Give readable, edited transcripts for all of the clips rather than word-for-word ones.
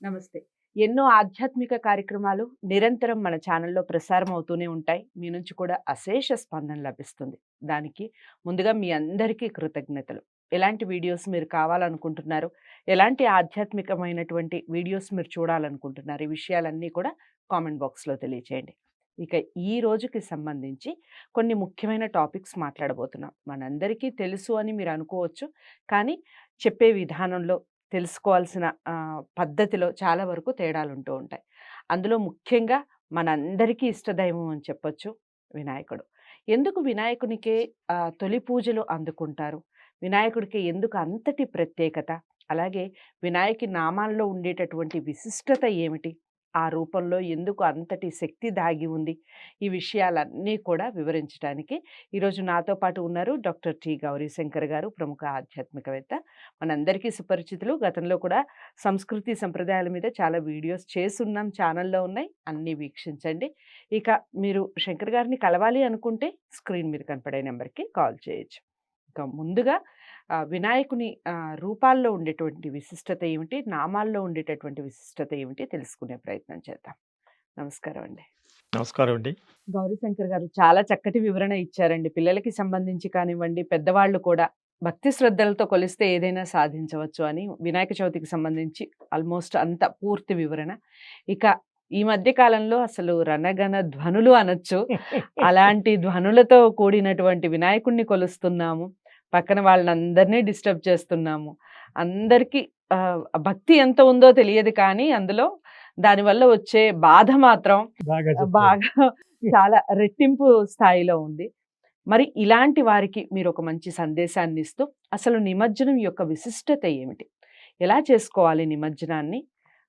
నమస్తే. ఎన్నో ఆధ్యాత్మిక కార్యక్రమాలు నిరంతరం మన ఛానల్‌లో ప్రసారం అవుతూనే ఉంటాయి. మీ నుంచి కూడా అశేష స్పందన లభిస్తుంది. దానికి ముందుగా మీ అందరికీ కృతజ్ఞతలు. ఎలాంటి వీడియోస్ మీరు కావాలనుకుంటున్నారు? ఎలాంటి ఆధ్యాత్మికమైనటువంటి వీడియోస్ మీరు చూడాలనుకుంటున్నారు? ఈ విషయాలన్నీ కూడా కామెంట్ బాక్స్‌లో తెలియచేయండి. ఇక ఈ రోజుకి సంబంధించి కొన్ని ముఖ్యమైన టాపిక్స్ మాట్లాడబోతున్నాం. మనందరికీ తెలుసు అని మీరు అనుకోవచ్చు. కానీ చెప్పే విధానంలో తెలుసుకోవాల్సిన పద్ధతిలో చాలా వరకు తేడాలుంటూ ఉంటాయి. అందులో ముఖ్యంగా మనందరికీ ఇష్టదైవం అని చెప్పొచ్చు వినాయకుడు. ఎందుకు వినాయకునికే తొలి పూజలు అందుకుంటారు? వినాయకుడికి ఎందుకు అంతటి ప్రత్యేకత? అలాగే వినాయకి నామాల్లో ఉండేటటువంటి విశిష్టత ఏమిటి? ఆ రూపంలో ఎందుకు అంతటి శక్తి దాగి ఉంది? ఈ విషయాలన్నీ కూడా వివరించడానికి ఈరోజు నాతో పాటు ఉన్నారు డాక్టర్ టి. గౌరీశంకర్ గారు, ప్రముఖ ఆధ్యాత్మికవేత్త. మనందరికీ సుపరిచితులు. గతంలో కూడా సంస్కృతి సంప్రదాయాల మీద చాలా వీడియోస్ చేసున్నాం. ఛానల్‌లో ఉన్నాయి. అన్నీ వీక్షించండి. ఇక మీరు శంకర్ గారిని కలవాలి అనుకుంటే స్క్రీన్ మీద కనపడే నంబర్‌కి కాల్ చేయొచ్చు. ఇక ముందుగా వినాయకుని రూపాల్లో ఉండేటువంటి విశిష్టత ఏమిటి? నామాల్లో ఉండేటటువంటి విశిష్టత ఏమిటి? తెలుసుకునే ప్రయత్నం చేద్దాం. నమస్కారం అండి. నమస్కారం అండి. గౌరీశంకర్ గారు చాలా చక్కటి వివరణ ఇచ్చారండి. పిల్లలకి సంబంధించి కానివ్వండి, పెద్దవాళ్ళు కూడా భక్తి శ్రద్ధలతో కొలిస్తే ఏదైనా సాధించవచ్చు అని వినాయక చవితికి సంబంధించి ఆల్మోస్ట్ అంత పూర్తి వివరణ. ఇక ఈ మధ్య కాలంలో అసలు రణగణ ధ్వనులు అనొచ్చు. అలాంటి ధ్వనులతో కూడినటువంటి వినాయకుడిని కొలుస్తున్నాము. పక్కన వాళ్ళనందరినీ డిస్టర్బ్ చేస్తున్నాము. అందరికీ భక్తి ఎంత ఉందో తెలియదు కానీ అందులో దానివల్ల వచ్చే బాధ మాత్రం బాగా చెప్పారు. బాగా చాలా రెట్టింపు స్థాయిలో ఉంది. మరి ఇలాంటి వారికి మీరొక మంచి సందేశాన్ని ఇస్తూ, అసలు నిమజ్జనం యొక్క విశిష్టత ఏమిటి? ఎలా చేసుకోవాలి నిమజ్జనాన్ని?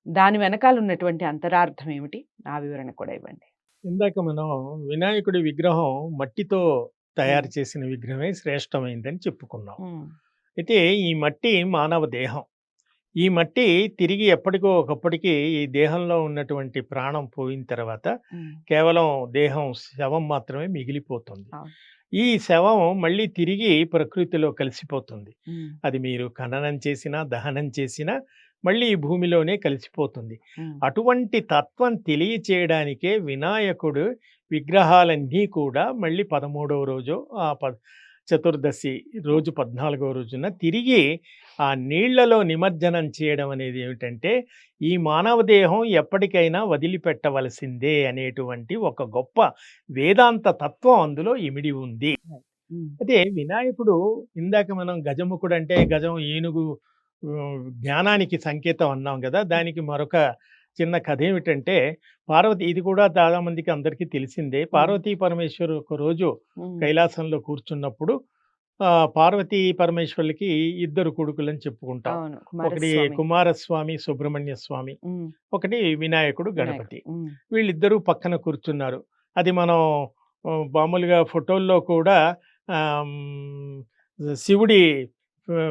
దాని వెనకాల ఉన్నటువంటి అంతరార్థం ఏమిటి? ఆ వివరణ కూడా ఇవ్వండి. ఇందాక మనం వినాయకుడి విగ్రహం మట్టితో తయారు హ్మ్. చేసిన విగ్రహమే శ్రేష్టమైందని చెప్పుకున్నాం. హ్మ్. అయితే ఈ మట్టి మానవ దేహం. ఈ మట్టి తిరిగి ఎప్పటికో ఒకప్పటికి ఈ దేహంలో ఉన్నటువంటి ప్రాణం పోయిన తర్వాత హ్మ్. కేవలం దేహం శవం మాత్రమే మిగిలిపోతుంది. అవును. ఈ శవం మళ్ళీ తిరిగి ప్రకృతిలో కలిసిపోతుంది. హ్మ్. అది మీరు ఖననం చేసినా, దహనం చేసినా మళ్ళీ ఈ భూమిలోనే కలిసిపోతుంది. హ్మ్. అటువంటి తత్వం తెలియచేయడానికే వినాయకుడు విగ్రహాలన్నీ కూడా మళ్ళీ 13వ రోజో చతుర్దశి రోజు 14వ రోజున తిరిగి ఆ నీళ్లలో నిమజ్జనం చేయడం అనేది ఏమిటంటే, ఈ మానవ దేహం ఎప్పటికైనా వదిలిపెట్టవలసిందే అనేటువంటి ఒక గొప్ప వేదాంత తత్వం అందులో ఇమిడి ఉంది. హ్మ్. అయితే వినాయకుడు ఇందాక మనం గజముఖుడు అంటే గజం ఏనుగు జ్ఞానానికి సంకేతం అన్నాం కదా! దానికి మరొక చిన్న కథ ఏమిటంటే పార్వతి ఇది కూడా చాలా మందికి అందరికీ తెలిసిందే. హ్మ్. పార్వతీ పరమేశ్వరు ఒకరోజు హ్మ్. కైలాసంలో కూర్చున్నప్పుడు పార్వతీ పరమేశ్వరులకి ఇద్దరు కొడుకులని చెప్పుకుంటాం. అవును. ఒకటి కుమారస్వామి. కుమారస్వామి, సుబ్రహ్మణ్య స్వామి, హ్మ్. ఒకటి వినాయకుడు, వినాయకుడు. గణపతి. హ్మ్. వీళ్ళిద్దరూ పక్కన కూర్చున్నారు. అది మనం మామూలుగా ఫోటోల్లో కూడా ఆహ్, హ్మ్, శివుడి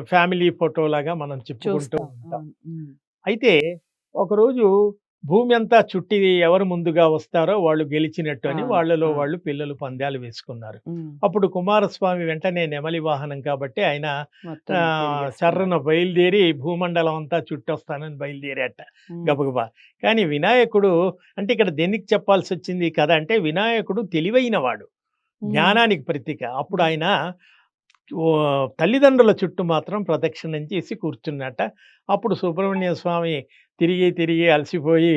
ఫ్యామిలీ ఫోటోలాగా మనం చెప్పుకుంటూ చూస్తాం. ఉంటాం. అవును. హ్మ్. అయితే ఒకరోజు భూమి అంతా చుట్టి ఎవరు ముందుగా వస్తారో వాళ్ళు గెలిచినట్టు అని అవును. వాళ్ళలో అవును. వాళ్ళు పిల్లలు పందాలు వేసుకున్నారు. హ్మ్. అప్పుడు కుమారస్వామి వెంటనే నెమలి వాహనం కాబట్టి ఆయన మొత్తం తిరిగేసుకున్నారు. చర్రన బయలుదేరి భూమండలం అంతా చుట్టొస్తానని బయలుదేరాట హ్మ్. గబగబా. కానీ వినాయకుడు అంటే ఇక్కడ దేనికి చెప్పాల్సొచ్చింది ఈ కథ అంటే వినాయకుడు తెలివైనవాడు. హ్మ్. జ్ఞానానికి ప్రతీక. అప్పుడు హ్మ్. ఆయన తల్లిదండ్రుల చుట్టూ మాత్రం ప్రదక్షిణం చేసి కూర్చున్నట్ట. అప్పుడు సుబ్రహ్మణ్య స్వామి తిరిగి, తిరిగి అలసిపోయి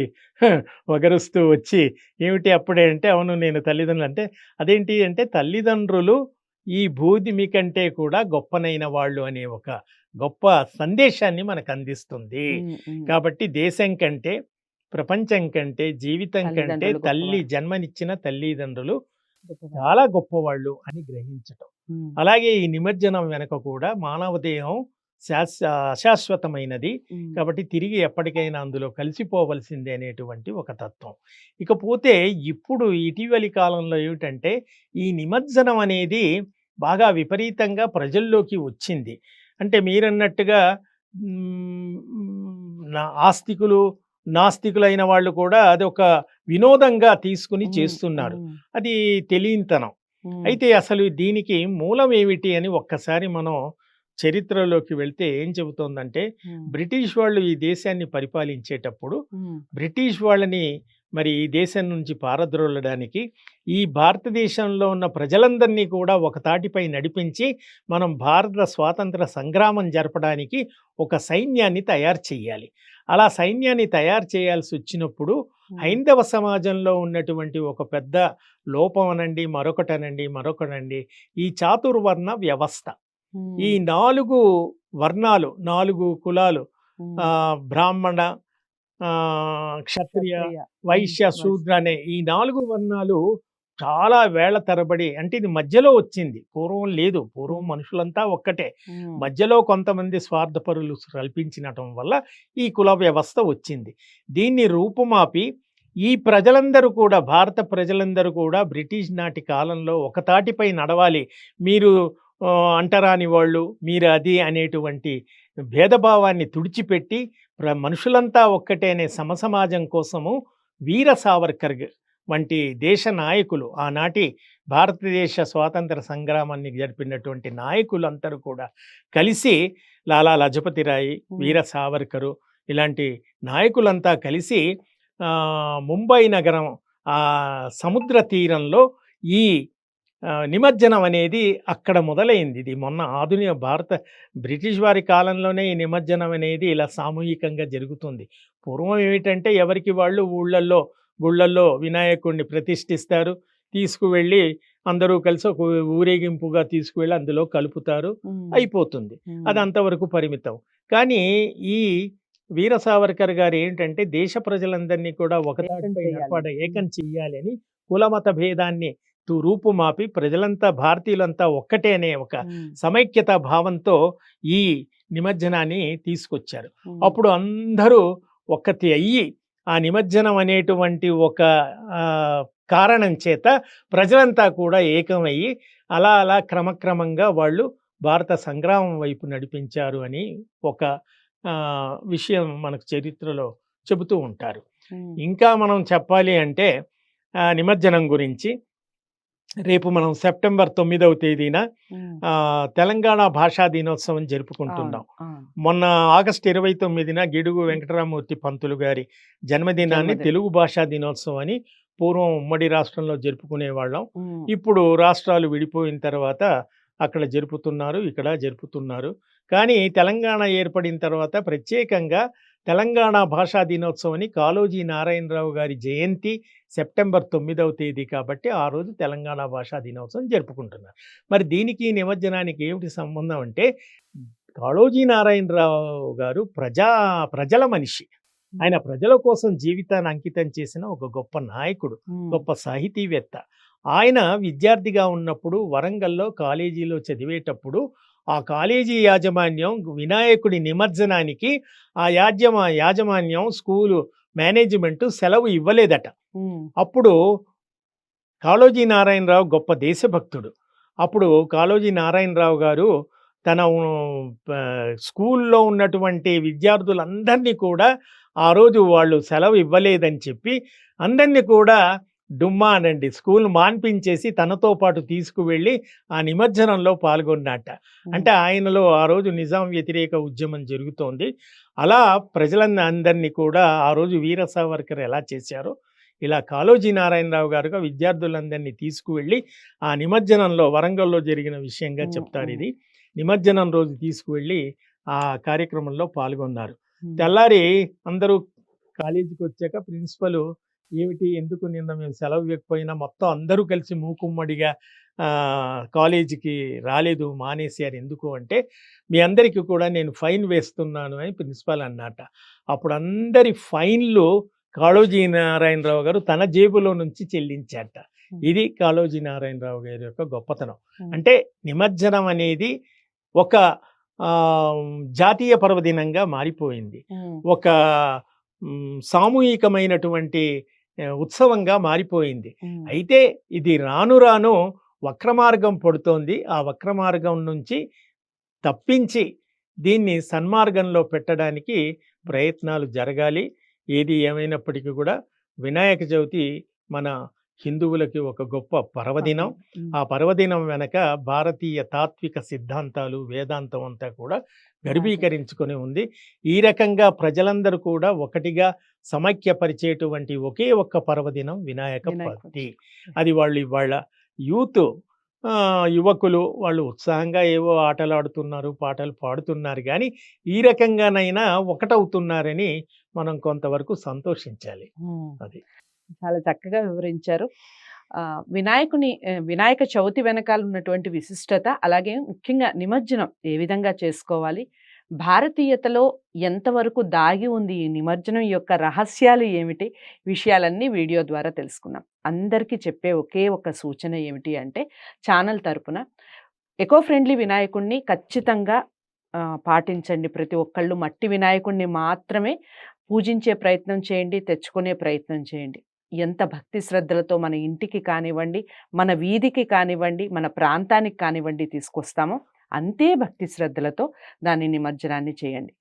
వగరుస్తూ వచ్చి, "ఏమిటి అప్పుడే" అంటే, "అవును నేను తల్లిదండ్రులు" అంటే, "అదేంటి" అంటే, "తల్లిదండ్రులు ఈ భూమి కంటే కూడా గొప్పనైన వాళ్ళు" అనే ఒక గొప్ప సందేశాన్ని మనకందిస్తుంది. హ్మ్. హ్మ్. కాబట్టి దేశం కంటే, ప్రపంచం కంటే, జీవితం కంటే తల్లిదండ్రులు తల్లి గొప్పవారు. జన్మనిచ్చిన తల్లిదండ్రులు గొప్పవారు. చాలా గొప్పవాళ్ళు అని గ్రహించటం. హ్మ్. అలాగే ఈ నిమజ్జనం వెనక కూడా మానవ దేహం అశాశ్వతమైనది. హ్మ్. కాబట్టి తిరిగి ఎప్పటికైనా అందులో కలిసిపోవలసిందే అనేటువంటి ఒక తత్వం. ఇకపోతే ఇప్పుడు ఇటీవలి కాలంలో ఏమిటంటే ఈ నిమజ్జనం అనేది బాగా విపరీతంగా ప్రజల్లోకి వచ్చింది. అంటే మీరన్నట్టుగా హ్మ్, ఆస్తికులు, నాస్తికులైన వాళ్ళు కూడా అదొక వినోదంగా తీసుకొని హ్మ్. చేస్తున్నారు. హ్మ్. అది తెలియనితనం. హ్మ్. అయితే అసలు దీనికి మూలం ఏమిటి అని ఒక్కసారి మనం చరిత్రలోకి వెళ్తే ఏం చెబుతోందంటే, హ్మ్. బ్రిటిష్ వాళ్ళు ఈ దేశాన్ని పరిపాలించేటప్పుడు, హ్మ్. బ్రిటిష్ వాళ్ళని మరి ఈ దేశం నుంచి పారద్రోలడానికి, ఈ భారతదేశంలో ఉన్న ప్రజలందరినీ కూడా ఒక తాటిపై నడిపించి, మనం భారత స్వాతంత్ర సంగ్రామం జరపడానికి ఒక సైన్యాన్ని తయారు చేయాలి. అలా సైన్యాన్ని తయారు చేయాల్సొచ్చినప్పుడు, హ్మ్. హైందవ సమాజంలో ఉన్నటువంటి ఒక పెద్ద లోపం అనండి, మరొకటనండి, ఈ చాతుర్వర్ణ వ్యవస్థ. ఈ హ్మ్. 4 వర్ణాలు, 4 కులాలు, హ్మ్. బ్రాహ్మణ, క్షత్రియ, క్షత్రియ. వైశ్య, శూద్ర అనే ఈ 4 వర్ణాలు చాలా వేళ్ల తరబడి, అంటే ఇది మధ్యలో వచ్చింది. పూర్వం లేదు. పూర్వం హ్మ్. మనుషులంతా ఒక్కటే. హ్మ్. మధ్యలో కొంతమంది స్వార్థపరులు కల్పించినటం వల్ల ఈ కుల వ్యవస్థ వచ్చింది. దీన్ని రూపుమాపి ఈ ప్రజలందరూ కూడా, భారత ప్రజలందరూ కూడా బ్రిటిష్ నాటి కాలంలో ఒక తాటిపై నడవాలి. మీరు అంటరాని వాళ్ళు, మీరు అది అనేటువంటి భేదభావాన్ని తుడిచిపెట్టి మనుషులంతా ఒక్కటే అనే సమసమాజం కోసము వీర సావర్కర్ వంటి దేశ నాయకులు, ఆనాటి భారతదేశ స్వాతంత్ర సంగ్రామాన్ని జరిపినటువంటి నాయకులందరూ కూడా కలిసి, లాలా లజపతి రాయ్, వీర హ్మ్. సావర్కరు ఇలాంటి నాయకులంతా కలిసి ముంబై నగరం సముద్ర తీరంలో ఈ నిమజ్జనం అనేది అక్కడ మొదలైంది. ఇది మొన్న ఆధునిక బ్రిటిష్ వారి కాలంలోనే ఈ నిమజ్జనం అనేది ఇలా సామూహికంగా జరుగుతుంది. పూర్వం ఏమిటంటే ఎవరికి వాళ్ళు ఊళ్ళల్లో, గుళ్ళల్లో వినాయకుడిని ప్రతిష్ఠిస్తారు. తీసుకువెళ్ళి అందరూ కలిసి ఒక ఊరేగింపుగా తీసుకువెళ్ళి అందులో కలుపుతారు. హ్మ్. అయిపోతుంది. అది హ్మ్. అంతవరకు పరిమితం. కానీ ఈ వీర సావర్కర్ గారు ఏంటంటే దేశ ప్రజలందరినీ కూడా ఏకం ఒకతాటిపై చేయాలి. ఏకం చెయ్యాలి అని కులమత భేదాన్ని రూపుమాపి ప్రజలంతా, భారతీయులంతా ఒక్కటే అనే ఒక హ్మ్. సమైక్యతా భావంతో ఈ నిమజ్జనాన్ని తీసుకొచ్చారు. హ్మ్. అప్పుడు అందరూ ఒక్కటి అయ్యి ఆ నిమజ్జనం అనేటువంటి ఒక కారణం చేత ప్రజలంతా కూడా ఏకమయ్యి అలా అలా క్రమక్రమంగా వాళ్ళు భారత సంగ్రామం వైపు నడిపించారు అని ఒక విషయం మనకు చరిత్రలో చెబుతూ ఉంటారు. హ్మ్. ఇంకా మనం చెప్పాలి అంటే నిమజ్జనం గురించి రేపు మనం సెప్టెంబర్ 9వ తేదీన హ్మ్. తెలంగాణ భాషా దినోత్సవం అవును. జరుపుకుంటున్నాం. అవును. మొన్న ఆగస్టు 29న గిడుగు వెంకటరామమూర్తి పంతులు గారి జన్మదినాన్ని జన్మదినం. తెలుగు భాషా దినోత్సవం అని పూర్వం ఉమ్మడి రాష్ట్రంలో జరుపుకునేవాళ్ళం. హ్మ్. ఇప్పుడు రాష్ట్రాలు విడిపోయిన తర్వాత అక్కడ జరుపుతున్నారు, ఇక్కడ జరుపుతున్నారు. కానీ తెలంగాణ ఏర్పడిన తర్వాత ప్రత్యేకంగా తెలంగాణ భాషా దినోత్సవం అని కాళోజీ నారాయణరావు గారి జయంతి సెప్టెంబర్ 9వ తేదీ కాబట్టి ఆ రోజు తెలంగాణ భాషా దినోత్సవం జరుపుకుంటున్నారు. మరి దీనికి నిమజ్జనానికి ఏమిటి సంబంధం అంటే, కాళోజీ నారాయణరావు గారు ప్రజల మనిషి. ఆయన హ్మ్. ప్రజల కోసం జీవితాన్ని అంకితం చేసిన ఒక గొప్ప నాయకుడు, హ్మ్. గొప్ప సాహితీవేత్త. ఆయన విద్యార్థిగా ఉన్నప్పుడు వరంగల్‌లో కాలేజీలో చదివేటప్పుడు ఆ కాలేజీ యాజమాన్యం వినాయకుడి నిమజ్జనానికి యాజమాన్యం స్కూలు మేనేజ్‌మెంటు సెలవు ఇవ్వలేదట. హ్మ్. అప్పుడు కాళోజీ నారాయణరావు గొప్ప దేశభక్తుడు. అప్పుడు కాళోజీ నారాయణరావు గారు తన స్కూల్లో ఉన్నటువంటి విద్యార్థులందరినీ కూడా ఆ రోజు వాళ్ళు సెలవు ఇవ్వలేదని చెప్పి అందరినీ కూడా డుమ్మా అనండి స్కూల్ మాన్పించేసి తనతో పాటు తీసుకువెళ్ళి ఆ నిమజ్జనంలో పాల్గొన్నట్ట. హ్మ్. అంటే ఆయనలో ఆ రోజు నిజాం వ్యతిరేక ఉద్యమం జరుగుతోంది. అలా అందరినీ కూడా ఆ రోజు వీర సావర్కర్ ఎలా చేశారో ఇలా కాళోజీ నారాయణరావు గారుగా విద్యార్థులందరినీ తీసుకువెళ్ళి ఆ నిమజ్జనంలో వరంగల్‌లో జరిగిన విషయంగా హ్మ్. హ్మ్. చెప్తారిది. నిమజ్జనం రోజు తీసుకువెళ్ళి ఆ కార్యక్రమంలో పాల్గొన్నారు. హ్మ్. తెల్లారి అందరూ కాలేజీకొచ్చాక ప్రిన్సిపలు ఏమిటి? ఎందుకు నిన్న మేము సెలవు ఇవ్వకపోయినా మొత్తం అందరూ కలిసి మూకుమ్మడిగా కాలేజీకి రాలేదు, మానేశారు ఎందుకు అంటే, మీ అందరికీ కూడా నేను ఫైన్ వేస్తున్నాను అని ప్రిన్సిపల్ అన్నట. అప్పుడు అందరి ఫైన్‌లు కాళోజీ నారాయణరావు గారు తన జేబులో నుంచి చెల్లించారట. హ్మ్. ఇది కాళోజీ నారాయణరావు గారి యొక్క గొప్పతనం. హ్మ్. అంటే నిమజ్జనం అనేది ఒక జాతీయ పర్వదినంగా మారిపోయింది. హ్మ్. ఒక సామూహికమైనటువంటి ఉత్సవంగా మారిపోయింది. హ్మ్. అయితే ఇది రాను రాను వక్రమార్గం పడుతోంది. ఆ వక్రమార్గం నుంచి తప్పించి దీన్ని సన్మార్గంలో పెట్టడానికి ప్రయత్నాలు జరగాలి. ఏది ఏమైనప్పటికీ కూడా వినాయక చవితి మన హిందువులకి ఒక గొప్ప పర్వదినం. ఆ పర్వదినం వెనక భారతీయ తాత్విక సిద్ధాంతాలు, వేదాంతం అంతా కూడా గర్భీకరించుకొని ఉంది. ఈ రకంగా ప్రజలందరూ కూడా ఒకటిగా సమైక్యపరిచేటువంటి ఒకే ఒక్క పర్వదినం వినాయక వినాయక చవితి. అది వాళ్ళు ఇవాళ యూత్ యువకులు వాళ్ళు ఉత్సాహంగా ఏవో ఆటలాడుతున్నారు, పాటలు పాడుతున్నారు గానీ, ఈ రకంగానైనా ఒకటవుతున్నారని మనం కొంతవరకు సంతోషించాలి. హ్మ్. అది. చాలా చక్కగా వివరించారు. వినాయక చవితి వెనకాల ఉన్నటువంటి విశిష్టత, అలాగే ముఖ్యంగా నిమజ్జనం ఏ విధంగా చేసుకోవాలి? భారతీయతలో ఎంతవరకు దాగి ఉంది ఈ నిమజ్జనం యొక్క రహస్యాలు ఏమిటి? విషయాలన్నీ వీడియో ద్వారా తెలుసుకున్నాం. అందరికీ చెప్పే ఒకే ఒక సూచన ఏమిటి అంటే, ఛానల్ తరపున ఎకో ఫ్రెండ్లీ వినాయకుడిని ఖచ్చితంగా పాటించండి. ప్రతి ఒక్కళ్ళు మట్టి వినాయకుడిని మాత్రమే పూజించే ప్రయత్నం చేయండి, తెచ్చుకునే ప్రయత్నం చేయండి. ఎంత భక్తి శ్రద్ధలతో మన ఇంటికి కానివ్వండి, మన వీధికి కానివ్వండి, మన ప్రాంతానికి కానివ్వండి తీసుకొస్తామో, అంతే భక్తి శ్రద్ధలతో దాని నిమజ్జనాన్ని చేయండి.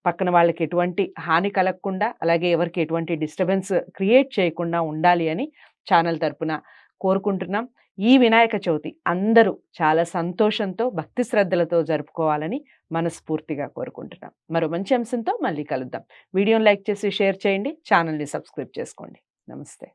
పక్కన వాళ్ళకి ఎటువంటి హాని కలగకుండా, అలాగే ఎవరికి ఎటువంటి డిస్టర్బెన్స్ క్రియేట్ చేయకుండా ఉండాలి అని ఛానల్ తరపున కోరుకుంటున్నాం. ఈ వినాయక చవితి అందరూ చాలా సంతోషంతో, భక్తి శ్రద్ధలతో జరుపుకోవాలని మనస్ఫూర్తిగా కోరుకుంటున్నాం. మరో మంచి అంశంతో మళ్ళీ కలుద్దాం. వీడియోని లైక్ చేసి షేర్ చేయండి. ఛానల్‌ని సబ్స్క్రైబ్ చేసుకోండి. నమస్తే.